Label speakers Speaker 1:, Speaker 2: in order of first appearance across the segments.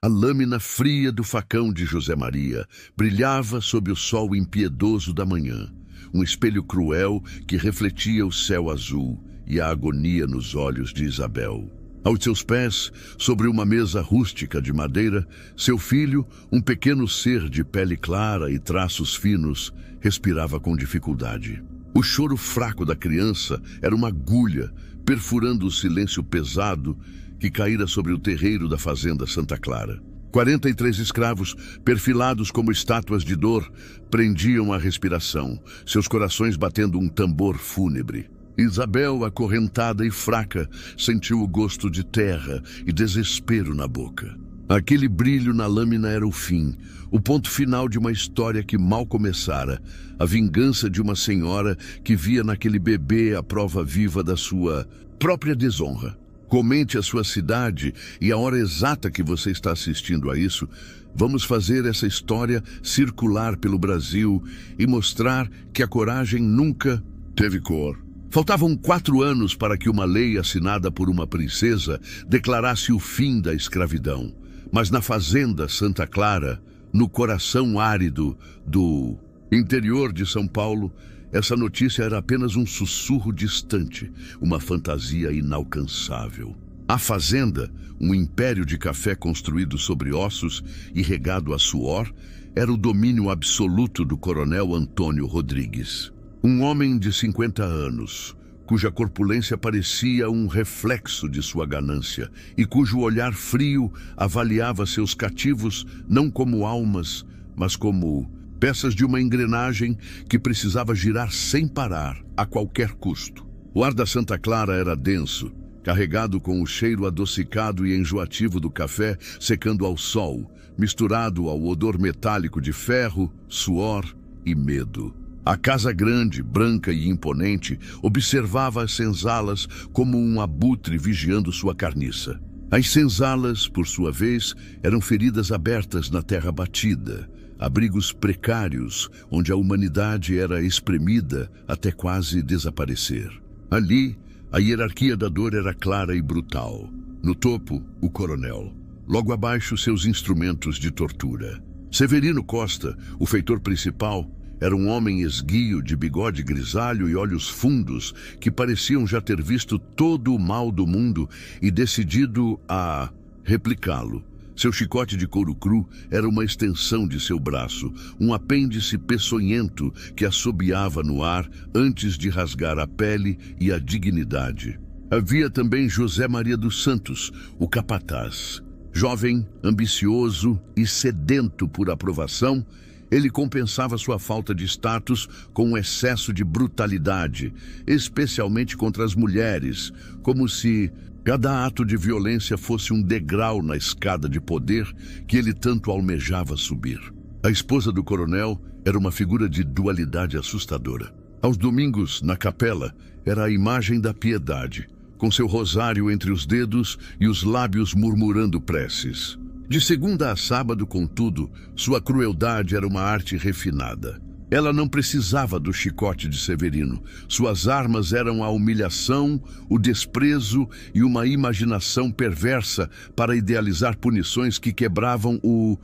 Speaker 1: A lâmina fria do facão de José Maria brilhava sob o sol impiedoso da manhã, um espelho cruel que refletia o céu azul e a agonia nos olhos de Isabel. Aos seus pés, sobre uma mesa rústica de madeira, seu filho, um pequeno ser de pele clara e traços finos, respirava com dificuldade. O choro fraco da criança era uma agulha, perfurando o silêncio pesado que caíra sobre o terreiro da fazenda Santa Clara. 43 escravos, perfilados como estátuas de dor, prendiam a respiração, seus corações batendo um tambor fúnebre. Isabel, acorrentada e fraca, sentiu o gosto de terra e desespero na boca. Aquele brilho na lâmina era o fim, o ponto final de uma história que mal começara, a vingança de uma senhora que via naquele bebê a prova viva da sua própria desonra. Comente a sua cidade e a hora exata que você está assistindo a isso. Vamos fazer essa história circular pelo Brasil e mostrar que a coragem nunca teve cor. Faltavam 4 anos para que uma lei assinada por uma princesa declarasse o fim da escravidão. Mas na fazenda Santa Clara, no coração árido do interior de São Paulo, essa notícia era apenas um sussurro distante, uma fantasia inalcançável. A fazenda, um império de café construído sobre ossos e regado a suor, era o domínio absoluto do coronel Antônio Rodrigues. Um homem de 50 anos, cuja corpulência parecia um reflexo de sua ganância e cujo olhar frio avaliava seus cativos não como almas, mas como peças de uma engrenagem que precisava girar sem parar, a qualquer custo. O ar da Santa Clara era denso, carregado com o cheiro adocicado e enjoativo do café secando ao sol, misturado ao odor metálico de ferro, suor e medo. A casa grande, branca e imponente, observava as senzalas como um abutre vigiando sua carniça. As senzalas, por sua vez, eram feridas abertas na terra batida, abrigos precários onde a humanidade era espremida até quase desaparecer. Ali, a hierarquia da dor era clara e brutal. No topo, o coronel. Logo abaixo, seus instrumentos de tortura. Severino Costa, o feitor principal, era um homem esguio de bigode grisalho e olhos fundos que pareciam já ter visto todo o mal do mundo e decidido a replicá-lo. Seu chicote de couro cru era uma extensão de seu braço, um apêndice peçonhento que assobiava no ar antes de rasgar a pele e a dignidade. Havia também José Maria dos Santos, o capataz. Jovem, ambicioso e sedento por aprovação, ele compensava sua falta de status com um excesso de brutalidade, especialmente contra as mulheres, como se cada ato de violência fosse um degrau na escada de poder que ele tanto almejava subir. A esposa do coronel era uma figura de dualidade assustadora. Aos domingos, na capela, era a imagem da piedade, com seu rosário entre os dedos e os lábios murmurando preces. De segunda a sábado, contudo, sua crueldade era uma arte refinada. Ela não precisava do chicote de Severino. Suas armas eram a humilhação, o desprezo e uma imaginação perversa para idealizar punições que quebravam o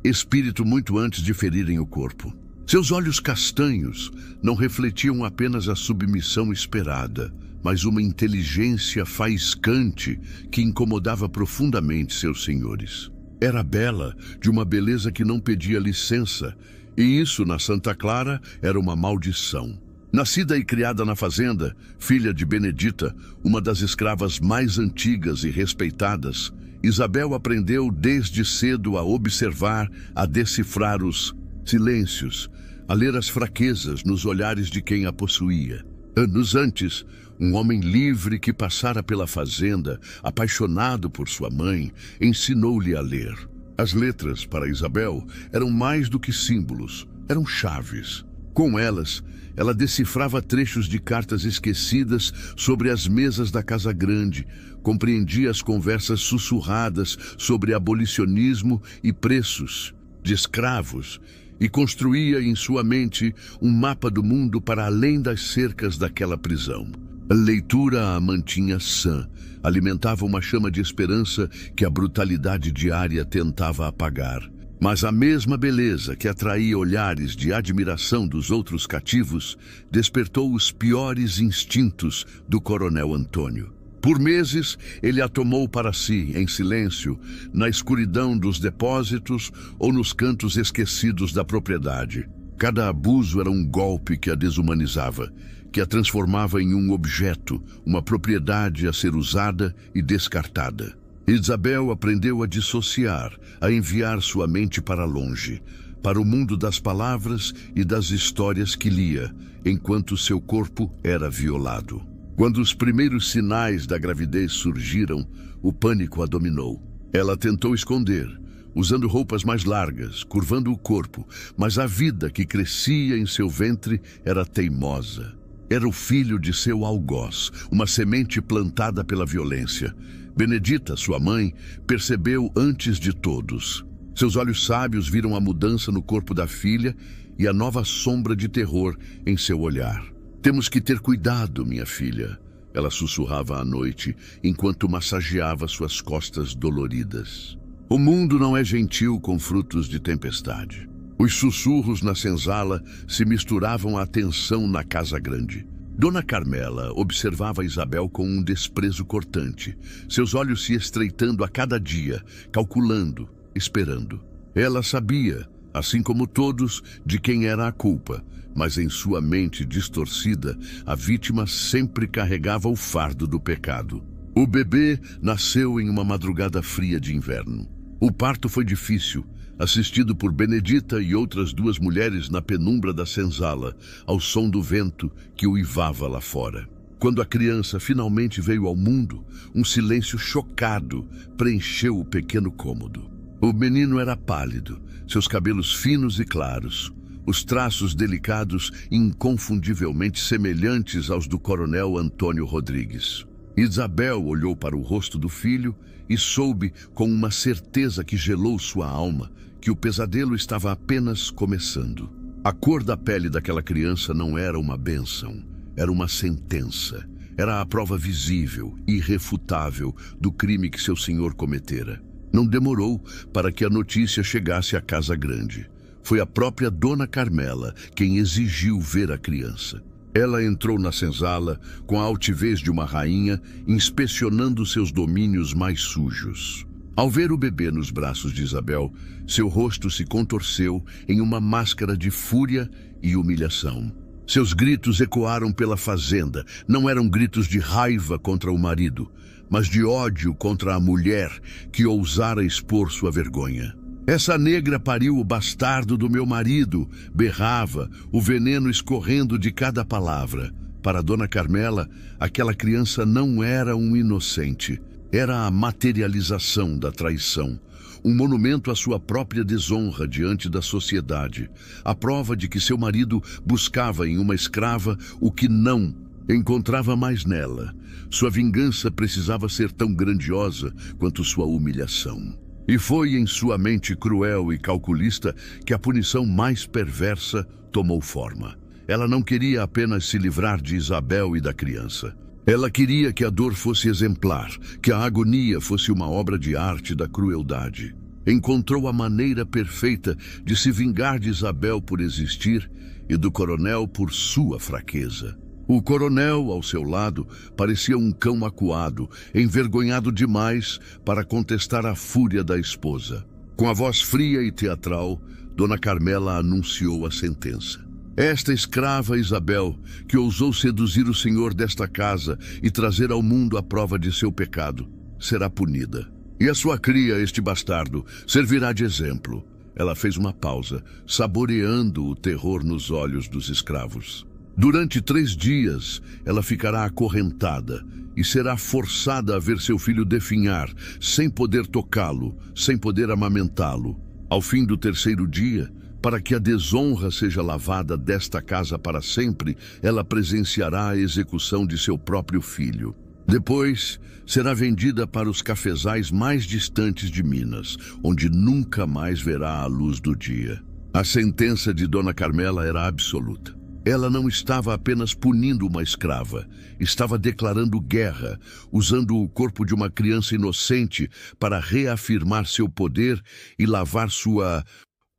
Speaker 1: espírito muito antes de ferirem o corpo. Seus olhos castanhos não refletiam apenas a submissão esperada, mas uma inteligência faiscante que incomodava profundamente seus senhores. Era bela, de uma beleza que não pedia licença, e isso, na Santa Clara, era uma maldição. Nascida e criada na fazenda, filha de Benedita, uma das escravas mais antigas e respeitadas, Isabel aprendeu desde cedo a observar, a decifrar os silêncios, a ler as fraquezas nos olhares de quem a possuía. Anos antes, um homem livre que passara pela fazenda, apaixonado por sua mãe, ensinou-lhe a ler. As letras, para Isabel, eram mais do que símbolos, eram chaves. Com elas, ela decifrava trechos de cartas esquecidas sobre as mesas da Casa Grande, compreendia as conversas sussurradas sobre abolicionismo e preços de escravos, e construía em sua mente um mapa do mundo para além das cercas daquela prisão. A leitura a mantinha sã, alimentava uma chama de esperança que a brutalidade diária tentava apagar. Mas a mesma beleza que atraía olhares de admiração dos outros cativos despertou os piores instintos do coronel Antônio. Por meses, ele a tomou para si, em silêncio, na escuridão dos depósitos ou nos cantos esquecidos da propriedade. Cada abuso era um golpe que a desumanizava, que a transformava em um objeto, uma propriedade a ser usada e descartada. Isabel aprendeu a dissociar, a enviar sua mente para longe, para o mundo das palavras e das histórias que lia, enquanto seu corpo era violado. Quando os primeiros sinais da gravidez surgiram, o pânico a dominou. Ela tentou esconder, usando roupas mais largas, curvando o corpo, mas a vida que crescia em seu ventre era teimosa. Era o filho de seu algoz, uma semente plantada pela violência. Benedita, sua mãe, percebeu antes de todos. Seus olhos sábios viram a mudança no corpo da filha e a nova sombra de terror em seu olhar. Temos que ter cuidado, minha filha, ela sussurrava à noite, enquanto massageava suas costas doloridas. O mundo não é gentil com frutos de tempestade. Os sussurros na senzala se misturavam à tensão na casa grande. Dona Carmela observava Isabel com um desprezo cortante, seus olhos se estreitando a cada dia, calculando, esperando. Ela sabia, assim como todos, de quem era a culpa, mas em sua mente distorcida, a vítima sempre carregava o fardo do pecado. O bebê nasceu em uma madrugada fria de inverno. O parto foi difícil, assistido por Benedita e outras duas mulheres na penumbra da senzala, ao som do vento que uivava lá fora. Quando a criança finalmente veio ao mundo, um silêncio chocado preencheu o pequeno cômodo. O menino era pálido, seus cabelos finos e claros, os traços delicados inconfundivelmente semelhantes aos do coronel Antônio Rodrigues. Isabel olhou para o rosto do filho e soube, com uma certeza que gelou sua alma, que o pesadelo estava apenas começando. A cor da pele daquela criança não era uma bênção, era uma sentença. Era a prova visível, irrefutável, do crime que seu senhor cometera. Não demorou para que a notícia chegasse à casa grande. Foi a própria Dona Carmela quem exigiu ver a criança. Ela entrou na senzala com a altivez de uma rainha, inspecionando seus domínios mais sujos. Ao ver o bebê nos braços de Isabel, seu rosto se contorceu em uma máscara de fúria e humilhação. Seus gritos ecoaram pela fazenda. Não eram gritos de raiva contra o marido, mas de ódio contra a mulher que ousara expor sua vergonha. Essa negra pariu o bastardo do meu marido, berrava, o veneno escorrendo de cada palavra. Para Dona Carmela, aquela criança não era um inocente. Era a materialização da traição, um monumento à sua própria desonra diante da sociedade, a prova de que seu marido buscava em uma escrava o que não encontrava mais nela. Sua vingança precisava ser tão grandiosa quanto sua humilhação. E foi em sua mente cruel e calculista que a punição mais perversa tomou forma. Ela não queria apenas se livrar de Isabel e da criança. Ela queria que a dor fosse exemplar, que a agonia fosse uma obra de arte da crueldade. Encontrou a maneira perfeita de se vingar de Isabel por existir e do coronel por sua fraqueza. O coronel, ao seu lado, parecia um cão acuado, envergonhado demais para contestar a fúria da esposa. Com a voz fria e teatral, Dona Carmela anunciou a sentença. Esta escrava Isabel, que ousou seduzir o senhor desta casa e trazer ao mundo a prova de seu pecado, será punida. E a sua cria, este bastardo, servirá de exemplo. Ela fez uma pausa, saboreando o terror nos olhos dos escravos. Durante 3 dias, ela ficará acorrentada e será forçada a ver seu filho definhar, sem poder tocá-lo, sem poder amamentá-lo. Ao fim do 3º dia, para que a desonra seja lavada desta casa para sempre, ela presenciará a execução de seu próprio filho. Depois, será vendida para os cafezais mais distantes de Minas, onde nunca mais verá a luz do dia. A sentença de Dona Carmela era absoluta. Ela não estava apenas punindo uma escrava, estava declarando guerra, usando o corpo de uma criança inocente para reafirmar seu poder e lavar sua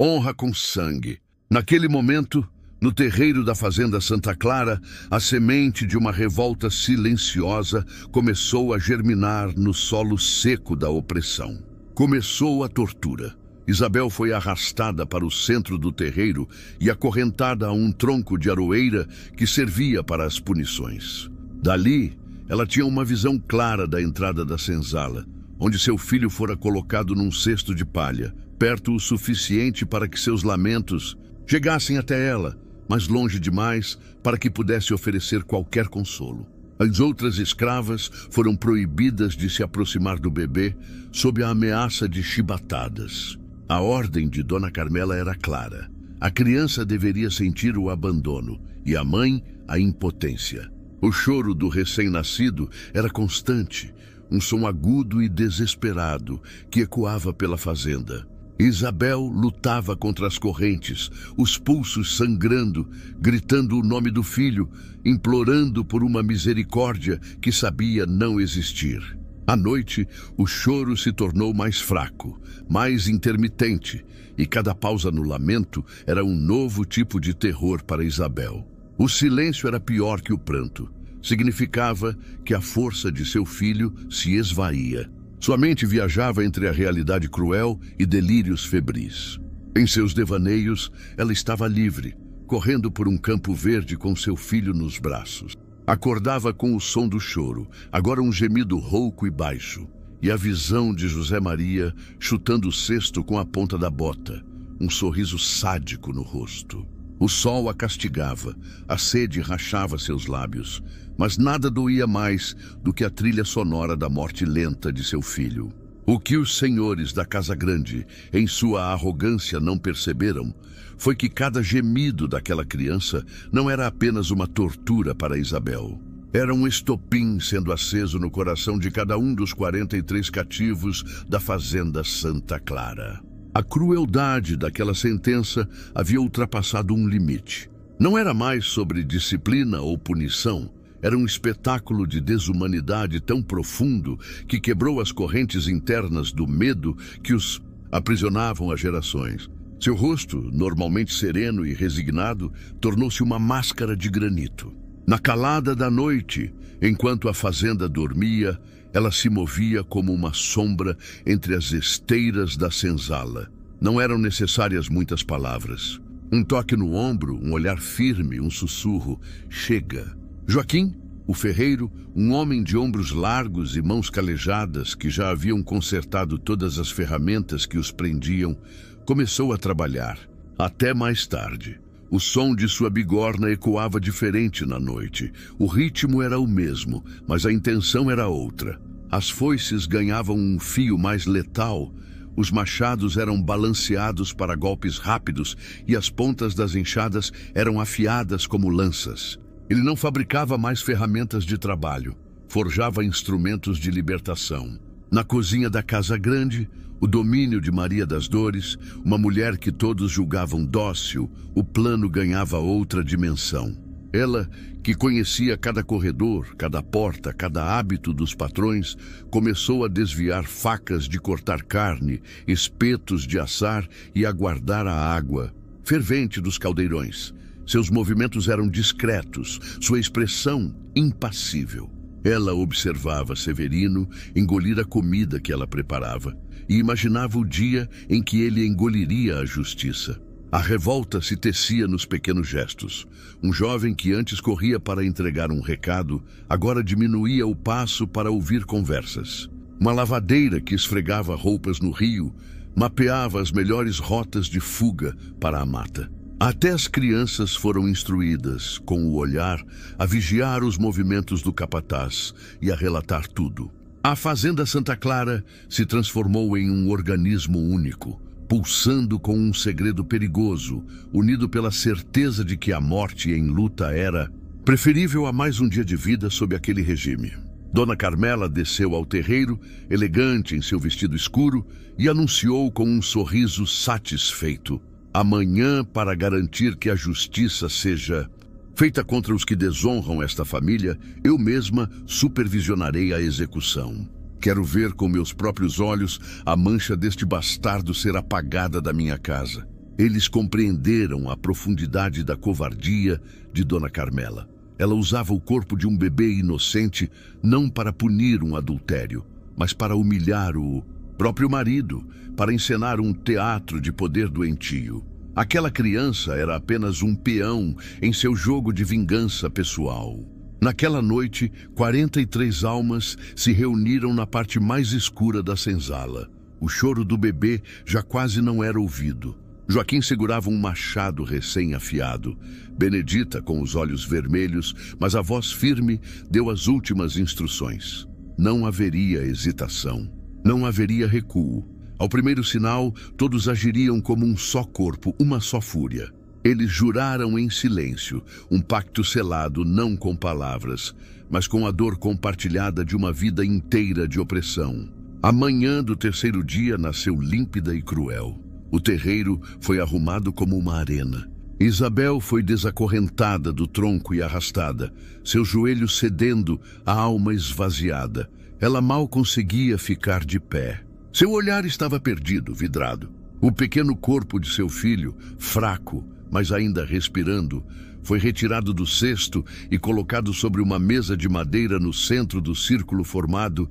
Speaker 1: honra com sangue. Naquele momento, no terreiro da fazenda Santa Clara, a semente de uma revolta silenciosa começou a germinar no solo seco da opressão. Começou a tortura. Isabel foi arrastada para o centro do terreiro e acorrentada a um tronco de aroeira que servia para as punições. Dali, ela tinha uma visão clara da entrada da senzala, onde seu filho fora colocado num cesto de palha, perto o suficiente para que seus lamentos chegassem até ela, mas longe demais para que pudesse oferecer qualquer consolo. As outras escravas foram proibidas de se aproximar do bebê sob a ameaça de chibatadas. A ordem de Dona Carmela era clara. A criança deveria sentir o abandono e a mãe a impotência. O choro do recém-nascido era constante, um som agudo e desesperado que ecoava pela fazenda. Isabel lutava contra as correntes, os pulsos sangrando, gritando o nome do filho, implorando por uma misericórdia que sabia não existir. À noite, o choro se tornou mais fraco, mais intermitente, e cada pausa no lamento era um novo tipo de terror para Isabel. O silêncio era pior que o pranto. Significava que a força de seu filho se esvaía. Sua mente viajava entre a realidade cruel e delírios febris. Em seus devaneios, ela estava livre, correndo por um campo verde com seu filho nos braços. Acordava com o som do choro, agora um gemido rouco e baixo, e a visão de José Maria chutando o cesto com a ponta da bota, um sorriso sádico no rosto. O sol a castigava, a sede rachava seus lábios, mas nada doía mais do que a trilha sonora da morte lenta de seu filho. O que os senhores da Casa Grande, em sua arrogância, não perceberam foi que cada gemido daquela criança não era apenas uma tortura para Isabel. Era um estopim sendo aceso no coração de cada um dos 43 cativos da fazenda Santa Clara. A crueldade daquela sentença havia ultrapassado um limite. Não era mais sobre disciplina ou punição. Era um espetáculo de desumanidade tão profundo que quebrou as correntes internas do medo que os aprisionavam há gerações. Seu rosto, normalmente sereno e resignado, tornou-se uma máscara de granito. Na calada da noite, enquanto a fazenda dormia, ela se movia como uma sombra entre as esteiras da senzala. Não eram necessárias muitas palavras. Um toque no ombro, um olhar firme, um sussurro. Chega. Joaquim, o ferreiro, um homem de ombros largos e mãos calejadas que já haviam consertado todas as ferramentas que os prendiam, começou a trabalhar. Até mais tarde. O som de sua bigorna ecoava diferente na noite. O ritmo era o mesmo, mas a intenção era outra. As foices ganhavam um fio mais letal, os machados eram balanceados para golpes rápidos e as pontas das enxadas eram afiadas como lanças. Ele não fabricava mais ferramentas de trabalho, forjava instrumentos de libertação. Na cozinha da Casa Grande, o domínio de Maria das Dores, uma mulher que todos julgavam dócil, o plano ganhava outra dimensão. Ela, que conhecia cada corredor, cada porta, cada hábito dos patrões, começou a desviar facas de cortar carne, espetos de assar e a guardar a água fervente dos caldeirões. Seus movimentos eram discretos, sua expressão impassível. Ela observava Severino engolir a comida que ela preparava e imaginava o dia em que ele engoliria a justiça. A revolta se tecia nos pequenos gestos. Um jovem que antes corria para entregar um recado, agora diminuía o passo para ouvir conversas. Uma lavadeira que esfregava roupas no rio, mapeava as melhores rotas de fuga para a mata. Até as crianças foram instruídas, com o olhar, a vigiar os movimentos do capataz e a relatar tudo. A fazenda Santa Clara se transformou em um organismo único, pulsando com um segredo perigoso, unido pela certeza de que a morte em luta era preferível a mais um dia de vida sob aquele regime. Dona Carmela desceu ao terreiro, elegante em seu vestido escuro, e anunciou com um sorriso satisfeito: amanhã, para garantir que a justiça seja Feita contra os que desonram esta família, eu mesma supervisionarei a execução. Quero ver com meus próprios olhos a mancha deste bastardo ser apagada da minha casa. Eles compreenderam a profundidade da covardia de Dona Carmela. Ela usava o corpo de um bebê inocente não para punir um adultério, mas para humilhar o próprio marido, para encenar um teatro de poder doentio. Aquela criança era apenas um peão em seu jogo de vingança pessoal. Naquela noite, 43 almas se reuniram na parte mais escura da senzala. O choro do bebê já quase não era ouvido. Joaquim segurava um machado recém-afiado. Benedita, com os olhos vermelhos, mas a voz firme, deu as últimas instruções. Não haveria hesitação. Não haveria recuo. Ao primeiro sinal, todos agiriam como um só corpo, uma só fúria. Eles juraram em silêncio, um pacto selado não com palavras, mas com a dor compartilhada de uma vida inteira de opressão. A manhã do terceiro dia nasceu límpida e cruel. O terreiro foi arrumado como uma arena. Isabel foi desacorrentada do tronco e arrastada, seus joelhos cedendo, a alma esvaziada. Ela mal conseguia ficar de pé. Seu olhar estava perdido, vidrado. O pequeno corpo de seu filho, fraco, mas ainda respirando, foi retirado do cesto e colocado sobre uma mesa de madeira no centro do círculo formado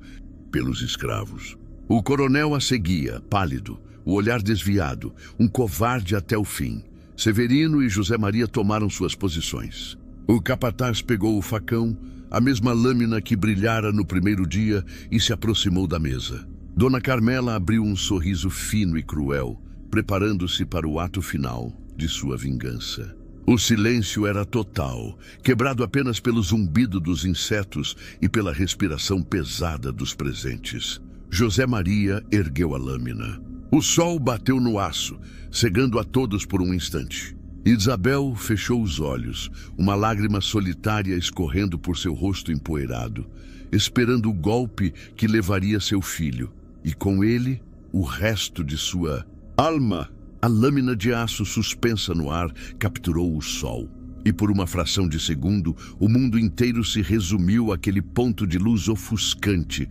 Speaker 1: pelos escravos. O coronel a seguia, pálido, o olhar desviado, um covarde até o fim. Severino e José Maria tomaram suas posições. O capataz pegou o facão, a mesma lâmina que brilhara no primeiro dia, e se aproximou da mesa. Dona Carmela abriu um sorriso fino e cruel, preparando-se para o ato final de sua vingança. O silêncio era total, quebrado apenas pelo zumbido dos insetos e pela respiração pesada dos presentes. José Maria ergueu a lâmina. O sol bateu no aço, cegando a todos por um instante. Isabel fechou os olhos, uma lágrima solitária escorrendo por seu rosto empoeirado, esperando o golpe que levaria seu filho, e com ele o resto de sua alma. A lâmina de aço suspensa no ar capturou o sol, e por uma fração de segundo o mundo inteiro se resumiu àquele ponto de luz ofuscante,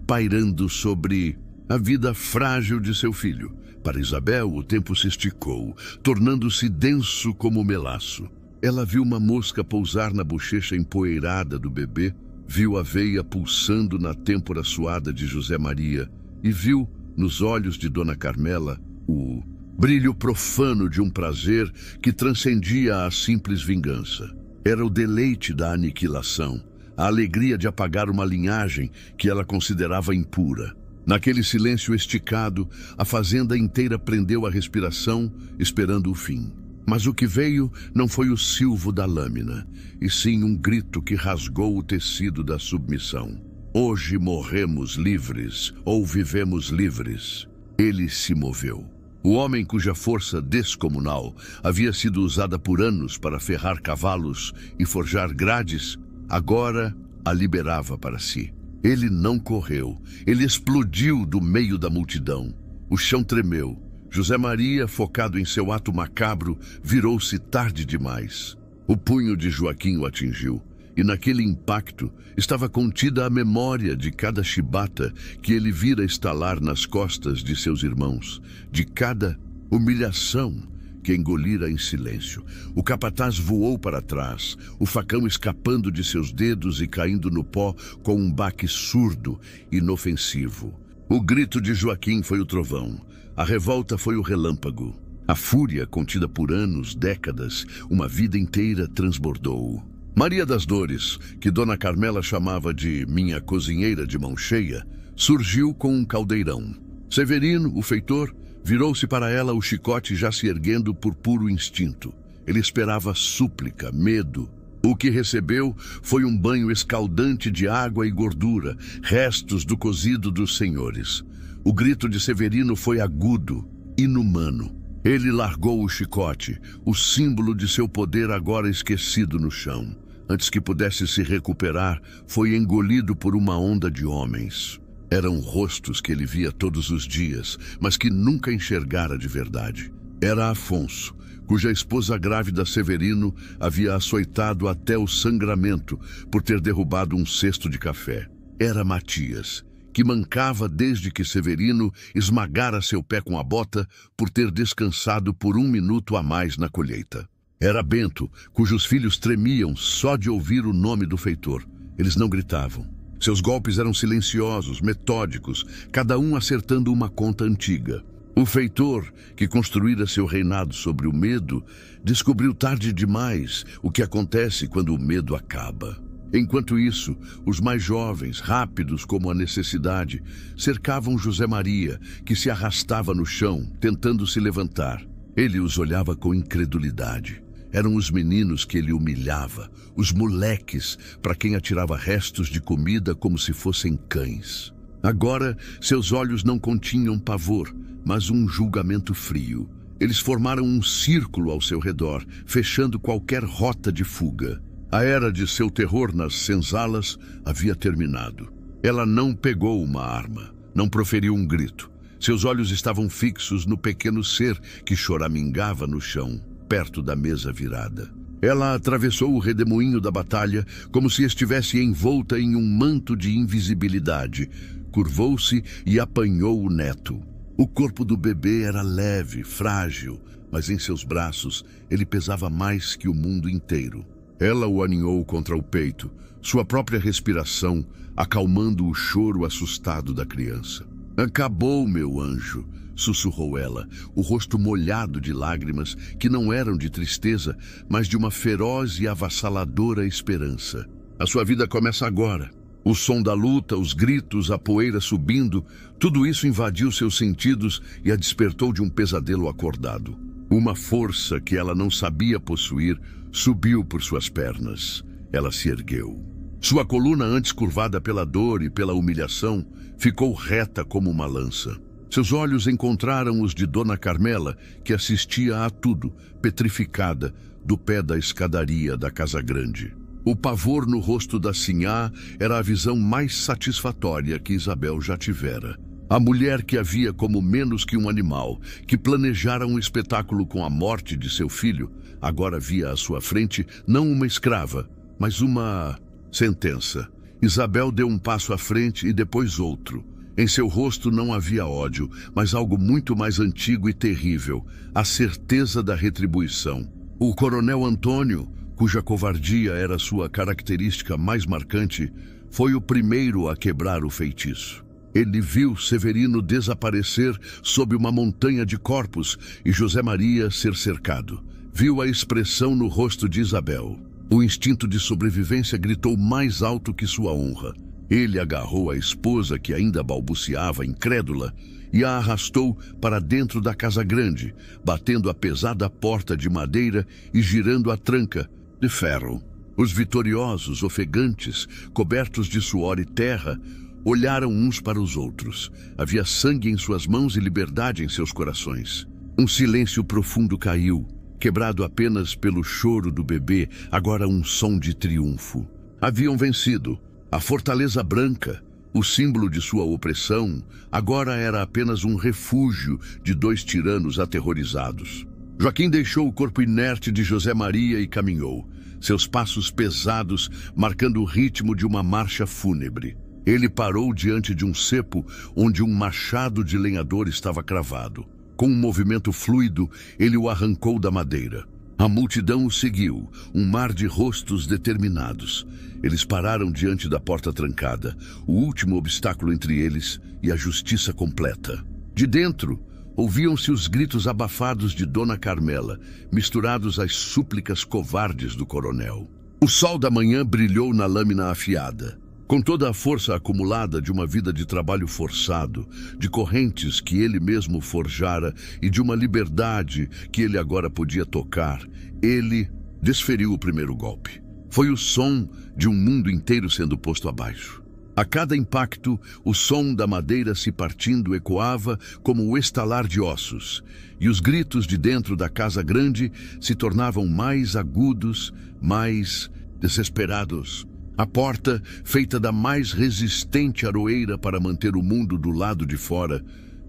Speaker 1: pairando sobre a vida frágil de seu filho. Para Isabel, o tempo se esticou, tornando-se denso como melaço. Ela viu uma mosca pousar na bochecha empoeirada do bebê, viu a veia pulsando na têmpora suada de José Maria e viu, nos olhos de Dona Carmela, o brilho profano de um prazer que transcendia a simples vingança. Era o deleite da aniquilação, a alegria de apagar uma linhagem que ela considerava impura. Naquele silêncio esticado, a fazenda inteira prendeu a respiração, esperando o fim. Mas o que veio não foi o silvo da lâmina, e sim um grito que rasgou o tecido da submissão. Hoje morremos livres, ou vivemos livres. Ele se moveu. O homem cuja força descomunal havia sido usada por anos para ferrar cavalos e forjar grades, agora a liberava para si. Ele não correu, ele explodiu do meio da multidão. O chão tremeu. José Maria, focado em seu ato macabro, virou-se tarde demais. O punho de Joaquim o atingiu, e naquele impacto estava contida a memória de cada chibata que ele vira estalar nas costas de seus irmãos, de cada humilhação que engolira em silêncio. O capataz voou para trás, o facão escapando de seus dedos e caindo no pó com um baque surdo, inofensivo. O grito de Joaquim foi o trovão, a revolta foi o relâmpago. A fúria, contida por anos, décadas, uma vida inteira, transbordou. Maria das Dores, que Dona Carmela chamava de minha cozinheira de mão cheia, surgiu com um caldeirão. Severino, o feitor, virou-se para ela, o chicote já se erguendo por puro instinto. Ele esperava súplica, medo. O que recebeu foi um banho escaldante de água e gordura, restos do cozido dos senhores. O grito de Severino foi agudo, inumano. Ele largou o chicote, o símbolo de seu poder agora esquecido no chão. Antes que pudesse se recuperar, foi engolido por uma onda de homens. Eram rostos que ele via todos os dias, mas que nunca enxergara de verdade. Era Afonso, cuja esposa grávida Severino havia açoitado até o sangramento por ter derrubado um cesto de café. Era Matias, que mancava desde que Severino esmagara seu pé com a bota por ter descansado por 1 minuto a mais na colheita. Era Bento, cujos filhos tremiam só de ouvir o nome do feitor. Eles não gritavam. Seus golpes eram silenciosos, metódicos, cada um acertando uma conta antiga. O feitor, que construíra seu reinado sobre o medo, descobriu tarde demais o que acontece quando o medo acaba. Enquanto isso, os mais jovens, rápidos como a necessidade, cercavam José Maria, que se arrastava no chão, tentando se levantar. Ele os olhava com incredulidade. Eram os meninos que ele humilhava, os moleques para quem atirava restos de comida como se fossem cães. Agora, seus olhos não continham pavor, mas um julgamento frio. Eles formaram um círculo ao seu redor, fechando qualquer rota de fuga. A era de seu terror nas senzalas havia terminado. Ela não pegou uma arma, não proferiu um grito. Seus olhos estavam fixos no pequeno ser que choramingava no chão, perto da mesa virada. Ela atravessou o redemoinho da batalha como se estivesse envolta em um manto de invisibilidade. Curvou-se e apanhou o neto. O corpo do bebê era leve, frágil, mas em seus braços ele pesava mais que o mundo inteiro. Ela o aninhou contra o peito, sua própria respiração acalmando o choro assustado da criança. "Acabou, meu anjo", sussurrou ela, o rosto molhado de lágrimas que não eram de tristeza, mas de uma feroz e avassaladora esperança. "A sua vida começa agora." O som da luta, os gritos, a poeira subindo, tudo isso invadiu seus sentidos e a despertou de um pesadelo acordado. Uma força que ela não sabia possuir subiu por suas pernas. Ela se ergueu. Sua coluna, antes curvada pela dor e pela humilhação, ficou reta como uma lança. Seus olhos encontraram os de Dona Carmela, que assistia a tudo, petrificada, do pé da escadaria da Casa Grande. O pavor no rosto da sinhá era a visão mais satisfatória que Isabel já tivera. A mulher que a via como menos que um animal, que planejara um espetáculo com a morte de seu filho, agora via à sua frente não uma escrava, mas uma sentença. Isabel deu um passo à frente e depois outro. Em seu rosto não havia ódio, mas algo muito mais antigo e terrível, a certeza da retribuição. O coronel Antônio, cuja covardia era sua característica mais marcante, foi o primeiro a quebrar o feitiço. Ele viu Severino desaparecer sob uma montanha de corpos e José Maria ser cercado. Viu a expressão no rosto de Isabel. O instinto de sobrevivência gritou mais alto que sua honra. Ele agarrou a esposa, que ainda balbuciava, incrédula, e a arrastou para dentro da Casa Grande, batendo a pesada porta de madeira e girando a tranca de ferro. Os vitoriosos, ofegantes, cobertos de suor e terra, olharam uns para os outros. Havia sangue em suas mãos e liberdade em seus corações. Um silêncio profundo caiu, quebrado apenas pelo choro do bebê, agora um som de triunfo. Haviam vencido. A Fortaleza Branca, o símbolo de sua opressão, agora era apenas um refúgio de 2 tiranos aterrorizados. Joaquim deixou o corpo inerte de José Maria e caminhou, seus passos pesados marcando o ritmo de uma marcha fúnebre. Ele parou diante de um cepo onde um machado de lenhador estava cravado. Com um movimento fluido, ele o arrancou da madeira. A multidão o seguiu, um mar de rostos determinados. Eles pararam diante da porta trancada, o último obstáculo entre eles e a justiça completa. De dentro, ouviam-se os gritos abafados de Dona Carmela, misturados às súplicas covardes do coronel. O sol da manhã brilhou na lâmina afiada. Com toda a força acumulada de uma vida de trabalho forçado, de correntes que ele mesmo forjara e de uma liberdade que ele agora podia tocar, ele desferiu o primeiro golpe. Foi o som de um mundo inteiro sendo posto abaixo. A cada impacto, o som da madeira se partindo ecoava como o estalar de ossos, e os gritos de dentro da Casa Grande se tornavam mais agudos, mais desesperados. A porta, feita da mais resistente aroeira para manter o mundo do lado de fora,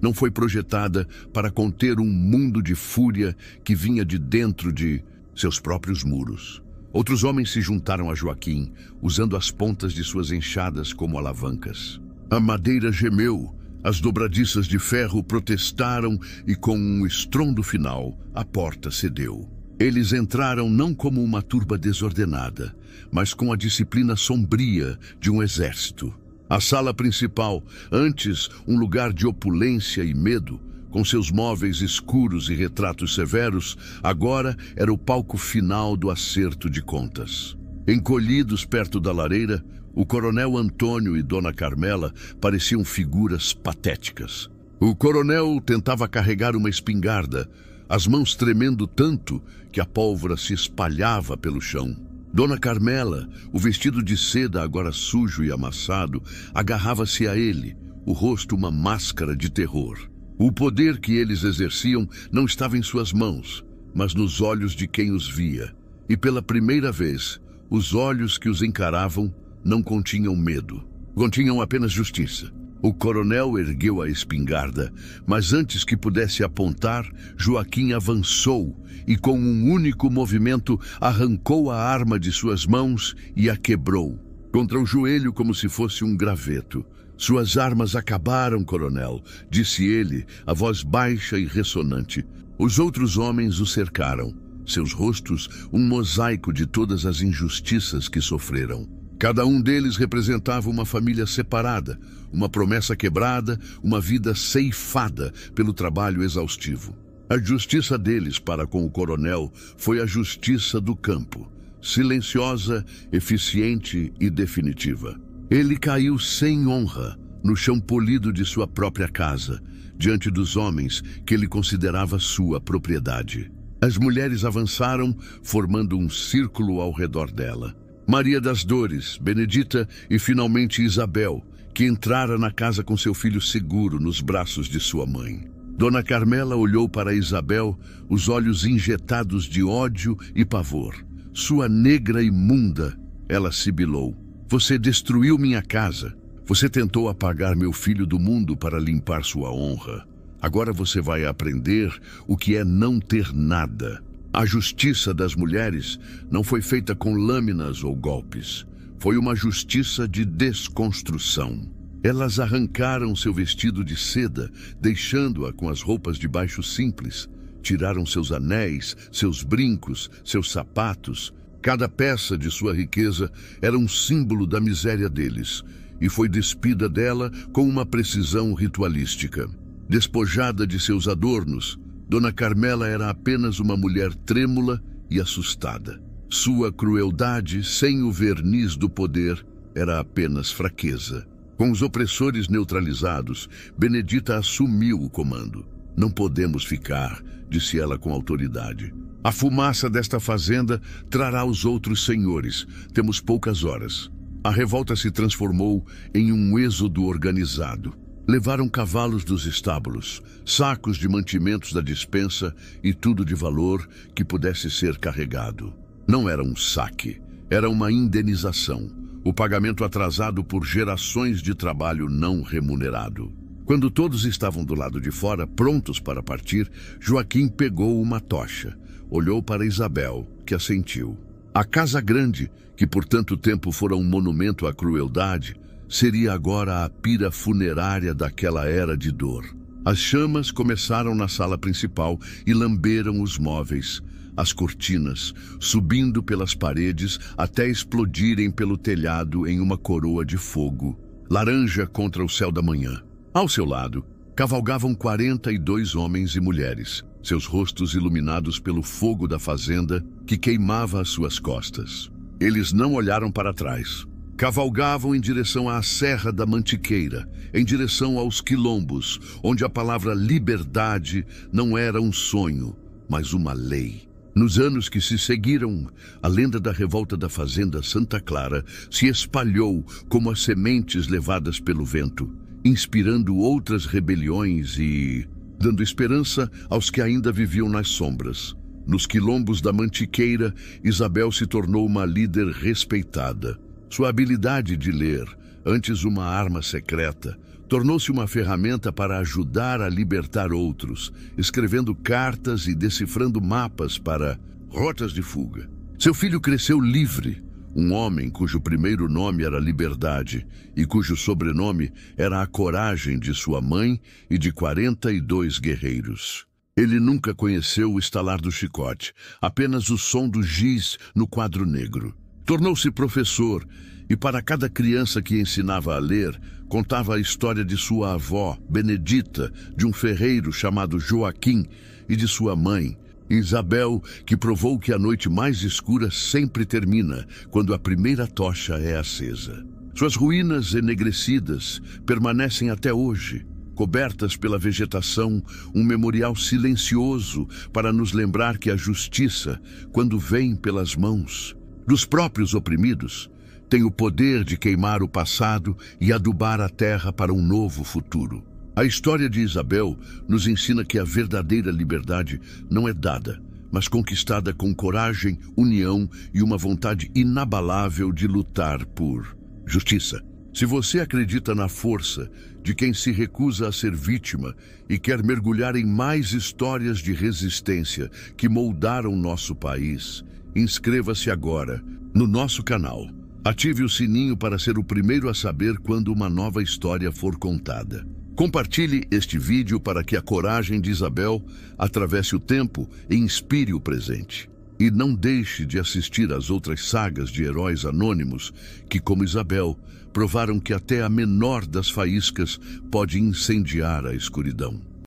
Speaker 1: Não foi projetada para conter um mundo de fúria que vinha de dentro de seus próprios muros. Outros homens se juntaram a Joaquim, usando as pontas de suas enxadas como alavancas. A madeira gemeu, as dobradiças de ferro protestaram e, com um estrondo final, a porta cedeu. Eles entraram não como uma turba desordenada, mas com a disciplina sombria de um exército. A sala principal, antes um lugar de opulência e medo, com seus móveis escuros e retratos severos, agora era o palco final do acerto de contas. Encolhidos perto da lareira, o coronel Antônio e Dona Carmela pareciam figuras patéticas. O coronel tentava carregar uma espingarda, as mãos tremendo tanto que a pólvora se espalhava pelo chão. Dona Carmela, o vestido de seda agora sujo e amassado, agarrava-se a ele, o rosto uma máscara de terror. O poder que eles exerciam não estava em suas mãos, mas nos olhos de quem os via. E pela primeira vez, os olhos que os encaravam não continham medo, continham apenas justiça. O coronel ergueu a espingarda, mas antes que pudesse apontar, Joaquim avançou e, com um único movimento, arrancou a arma de suas mãos e a quebrou, contra o joelho como se fosse um graveto. Suas armas acabaram, coronel, disse ele, a voz baixa e ressonante. Os outros homens o cercaram, seus rostos um mosaico de todas as injustiças que sofreram. Cada um deles representava uma família separada, uma promessa quebrada, uma vida ceifada pelo trabalho exaustivo. A justiça deles para com o coronel foi a justiça do campo, silenciosa, eficiente e definitiva. Ele caiu sem honra no chão polido de sua própria casa, diante dos homens que ele considerava sua propriedade. As mulheres avançaram, formando um círculo ao redor dela. Maria das Dores, Benedita e finalmente Isabel, que entrara na casa com seu filho seguro nos braços de sua mãe. Dona Carmela olhou para Isabel, os olhos injetados de ódio e pavor. Sua negra imunda, ela sibilou. Você destruiu minha casa. Você tentou apagar meu filho do mundo para limpar sua honra. Agora você vai aprender o que é não ter nada. A justiça das mulheres não foi feita com lâminas ou golpes. Foi uma justiça de desconstrução. Elas arrancaram seu vestido de seda, deixando-a com as roupas de baixo simples. Tiraram seus anéis, seus brincos, seus sapatos. Cada peça de sua riqueza era um símbolo da miséria deles, e foi despida dela com uma precisão ritualística. Despojada de seus adornos, Dona Carmela era apenas uma mulher trêmula e assustada. Sua crueldade, sem o verniz do poder, era apenas fraqueza. Com os opressores neutralizados, Benedita assumiu o comando. Não podemos ficar, disse ela com autoridade. A fumaça desta fazenda trará os outros senhores. Temos poucas horas. A revolta se transformou em um êxodo organizado. Levaram cavalos dos estábulos, sacos de mantimentos da despensa e tudo de valor que pudesse ser carregado. Não era um saque, era uma indenização, o pagamento atrasado por gerações de trabalho não remunerado. Quando todos estavam do lado de fora, prontos para partir, Joaquim pegou uma tocha, olhou para Isabel, que assentiu. A casa grande, que por tanto tempo fora um monumento à crueldade, seria agora a pira funerária daquela era de dor. As chamas começaram na sala principal e lamberam os móveis, as cortinas, subindo pelas paredes até explodirem pelo telhado em uma coroa de fogo, laranja contra o céu da manhã. Ao seu lado, cavalgavam 42 homens e mulheres, seus rostos iluminados pelo fogo da fazenda que queimava as suas costas. Eles não olharam para trás. Cavalgavam em direção à Serra da Mantiqueira, em direção aos quilombos, onde a palavra liberdade não era um sonho, mas uma lei. Nos anos que se seguiram, a lenda da revolta da fazenda Santa Clara se espalhou como as sementes levadas pelo vento, inspirando outras rebeliões e dando esperança aos que ainda viviam nas sombras. Nos quilombos da Mantiqueira, Isabel se tornou uma líder respeitada. Sua habilidade de ler, antes uma arma secreta, Tornou-se uma ferramenta para ajudar a libertar outros, escrevendo cartas e decifrando mapas para rotas de fuga. Seu filho cresceu livre, um homem cujo primeiro nome era Liberdade e cujo sobrenome era a coragem de sua mãe e de 42 guerreiros. Ele nunca conheceu o estalar do chicote, apenas o som do giz no quadro negro. Tornou-se professor e para cada criança que ensinava a ler, contava a história de sua avó, Benedita, de um ferreiro chamado Joaquim e de sua mãe, Isabel, que provou que a noite mais escura sempre termina quando a primeira tocha é acesa. Suas ruínas enegrecidas permanecem até hoje, cobertas pela vegetação, um memorial silencioso para nos lembrar que a justiça, quando vem pelas mãos dos próprios oprimidos, tem o poder de queimar o passado e adubar a terra para um novo futuro. A história de Isabel nos ensina que a verdadeira liberdade não é dada, mas conquistada com coragem, união e uma vontade inabalável de lutar por justiça. Se você acredita na força de quem se recusa a ser vítima e quer mergulhar em mais histórias de resistência que moldaram nosso país, inscreva-se agora no nosso canal. Ative o sininho para ser o primeiro a saber quando uma nova história for contada. Compartilhe este vídeo para que a coragem de Isabel atravesse o tempo e inspire o presente. E não deixe de assistir às outras sagas de heróis anônimos que, como Isabel, provaram que até a menor das faíscas pode incendiar a escuridão.